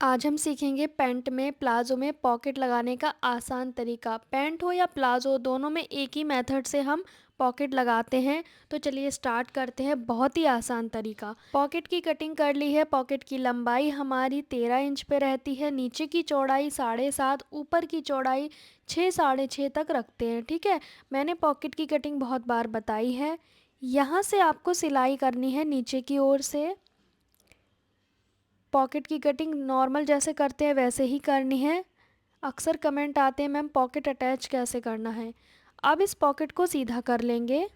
आज हम सीखेंगे पैंट में प्लाज़ो में पॉकेट लगाने का आसान तरीका। पैंट हो या प्लाज़ो दोनों में एक ही मेथड से हम पॉकेट लगाते हैं। तो चलिए स्टार्ट करते हैं। बहुत ही आसान तरीका। पॉकेट की कटिंग कर ली है। पॉकेट की लंबाई हमारी 13 इंच पे रहती है। नीचे की चौड़ाई 7.5, ऊपर की चौड़ाई 6 6.5 तक रखते हैं। ठीक है, मैंने पॉकेट की कटिंग बहुत बार बताई है। यहाँ से आपको सिलाई करनी है नीचे की ओर से। पॉकेट की कटिंग नॉर्मल जैसे करते हैं वैसे ही करनी है। अक्सर कमेंट आते हैं मैम पॉकेट अटैच कैसे करना है। अब इस पॉकेट को सीधा कर लेंगे।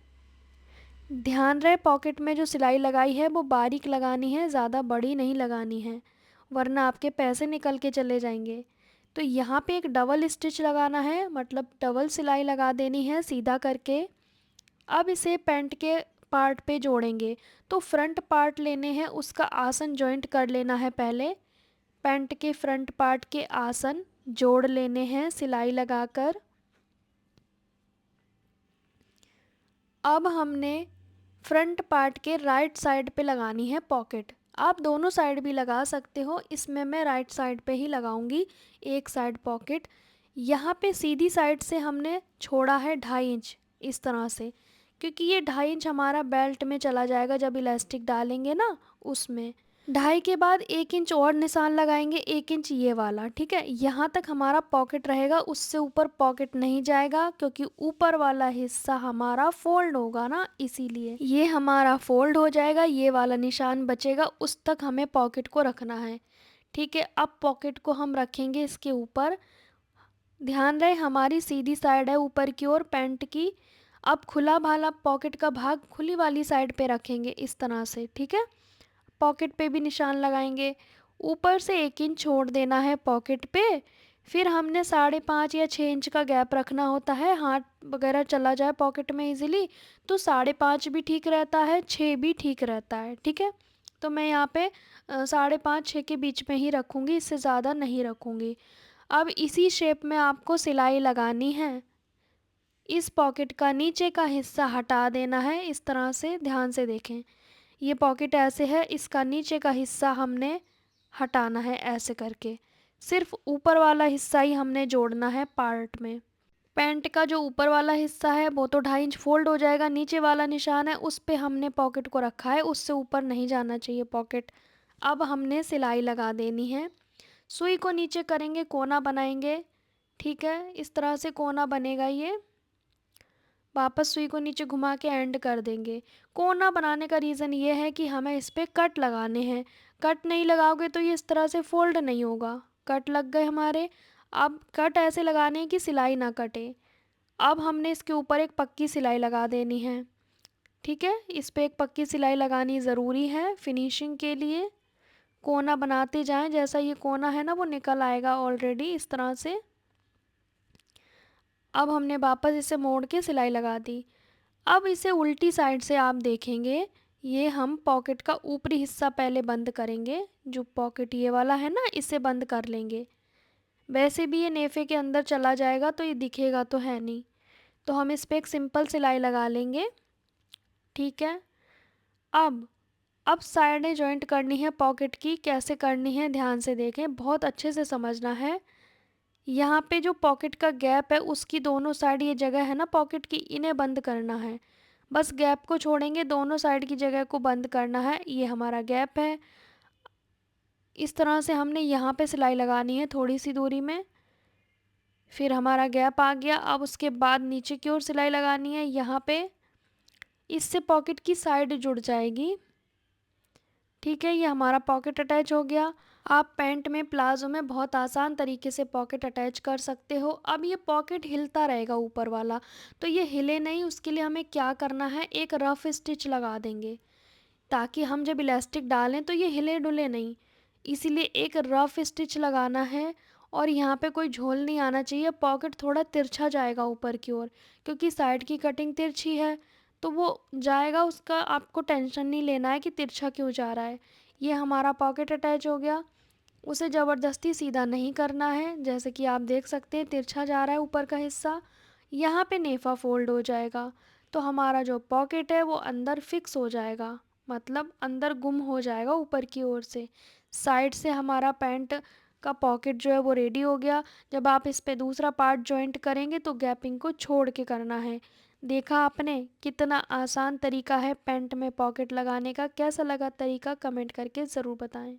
ध्यान रहे पॉकेट में जो सिलाई लगाई है वो बारीक लगानी है, ज़्यादा बड़ी नहीं लगानी है, वरना आपके पैसे निकल के चले जाएंगे। तो यहाँ पे एक डबल स्टिच लगाना है, मतलब डबल सिलाई लगा देनी है सीधा करके। अब इसे पैंट के पार्ट पे जोड़ेंगे। तो फ्रंट पार्ट लेने हैं, उसका आसन जॉइंट कर लेना है पहले। पैंट के फ्रंट पार्ट के आसन जोड़ लेने हैं सिलाई लगाकर। अब हमने फ्रंट पार्ट के राइट साइड पे लगानी है पॉकेट। आप दोनों साइड भी लगा सकते हो, इसमें मैं राइट साइड पे ही लगाऊंगी एक साइड पॉकेट। यहाँ पे सीधी साइड से हमने छोड़ा है 2.5 इंच इस तरह से, क्योंकि ये 2.5 इंच हमारा बेल्ट में चला जाएगा जब इलास्टिक डालेंगे ना उसमें। 2.5 के बाद 1 इंच और निशान लगाएंगे, 1 इंच ये वाला। ठीक है, यहाँ तक हमारा पॉकेट रहेगा, उससे ऊपर पॉकेट नहीं जाएगा क्योंकि ऊपर वाला हिस्सा हमारा फोल्ड होगा ना, इसीलिए ये हमारा फोल्ड हो जाएगा। ये वाला निशान बचेगा, उस तक हमें पॉकेट को रखना है। ठीक है, अब पॉकेट को हम रखेंगे इसके ऊपर। ध्यान रहे हमारी सीधी साइड है ऊपर की ओर पैंट की। अब खुला भाला पॉकेट का भाग खुली वाली साइड पे रखेंगे इस तरह से। ठीक है, पॉकेट पे भी निशान लगाएंगे। ऊपर से 1 इंच छोड़ देना है पॉकेट पे। फिर हमने 5.5 या 6 इंच का गैप रखना होता है, हाथ वगैरह चला जाए पॉकेट में इजीली। तो 5.5 भी ठीक रहता है, 6 भी ठीक रहता है। ठीक है, तो मैं यहाँ पे 5.5 6 के बीच में ही रखूँगी, इससे ज़्यादा नहीं रखूँगी। अब इसी शेप में आपको सिलाई लगानी है। इस पॉकेट का नीचे का हिस्सा हटा देना है इस तरह से। ध्यान से देखें, ये पॉकेट ऐसे है, इसका नीचे का हिस्सा हमने हटाना है ऐसे करके। सिर्फ ऊपर वाला हिस्सा ही हमने जोड़ना है पार्ट में। पैंट का जो ऊपर वाला हिस्सा है वो तो 2.5 इंच फोल्ड हो जाएगा। नीचे वाला निशान है उस पे हमने पॉकेट को रखा है, उससे ऊपर नहीं जाना चाहिए पॉकेट। अब हमने सिलाई लगा देनी है। सुई को नीचे करेंगे, कोना बनाएंगे। ठीक है, इस तरह से कोना बनेगा ये। वापस सुई को नीचे घुमा के एंड कर देंगे। कोना बनाने का रीज़न ये है कि हमें इस पर कट लगाने हैं। कट नहीं लगाओगे तो ये इस तरह से फोल्ड नहीं होगा। कट लग गए हमारे। अब कट ऐसे लगाने हैं कि सिलाई ना कटे। अब हमने इसके ऊपर एक पक्की सिलाई लगा देनी है। ठीक है, इस पर एक पक्की सिलाई लगानी ज़रूरी है फिनिशिंग के लिए। कोना बनाते जाएं, जैसा ये कोना है ना वो निकल आएगा ऑलरेडी इस तरह से। अब हमने वापस इसे मोड़ के सिलाई लगा दी। अब इसे उल्टी साइड से आप देखेंगे, ये हम पॉकेट का ऊपरी हिस्सा पहले बंद करेंगे। जो पॉकेट ये वाला है ना, इसे बंद कर लेंगे। वैसे भी ये नेफे के अंदर चला जाएगा तो ये दिखेगा तो है नहीं, तो हम इस पर एक सिंपल सिलाई लगा लेंगे। ठीक है, अब साइडें जॉइंट करनी है पॉकेट की। कैसे करनी है ध्यान से देखें, बहुत अच्छे से समझना है। यहाँ पे जो पॉकेट का गैप है उसकी दोनों साइड, ये जगह है ना पॉकेट की, इन्हें बंद करना है। बस गैप को छोड़ेंगे, दोनों साइड की जगह को बंद करना है। ये हमारा गैप है। इस तरह से हमने यहाँ पे सिलाई लगानी है थोड़ी सी दूरी में। फिर हमारा गैप आ गया। अब उसके बाद नीचे की ओर सिलाई लगानी है यहाँ पे। इससे पॉकेट की साइड जुड़ जाएगी। ठीक है, ये हमारा पॉकेट अटैच हो गया। आप पैंट में प्लाजो में बहुत आसान तरीके से पॉकेट अटैच कर सकते हो। अब ये पॉकेट हिलता रहेगा ऊपर वाला, तो ये हिले नहीं, उसके लिए हमें क्या करना है, एक रफ स्टिच लगा देंगे ताकि हम जब इलास्टिक डालें तो ये हिले डुले नहीं। इसीलिए एक रफ स्टिच लगाना है। और यहाँ पे कोई झोल नहीं आना चाहिए। पॉकेट थोड़ा तिरछा जाएगा ऊपर की ओर, क्योंकि साइड की कटिंग तिरछी है तो वो जाएगा, उसका आपको टेंशन नहीं लेना है कि तिरछा क्यों जा रहा है। ये हमारा पॉकेट अटैच हो गया। उसे ज़बरदस्ती सीधा नहीं करना है, जैसे कि आप देख सकते हैं तिरछा जा रहा है ऊपर का हिस्सा। यहाँ पे नेफा फोल्ड हो जाएगा तो हमारा जो पॉकेट है वो अंदर फिक्स हो जाएगा, मतलब अंदर गुम हो जाएगा ऊपर की ओर से। साइड से हमारा पैंट का पॉकेट जो है वो रेडी हो गया। जब आप इस पे दूसरा पार्ट जॉइंट करेंगे तो गैपिंग को छोड़ के करना है। देखा आपने कितना आसान तरीका है पैंट में पॉकेट लगाने का। कैसा लगा तरीका कमेंट करके ज़रूर बताएं।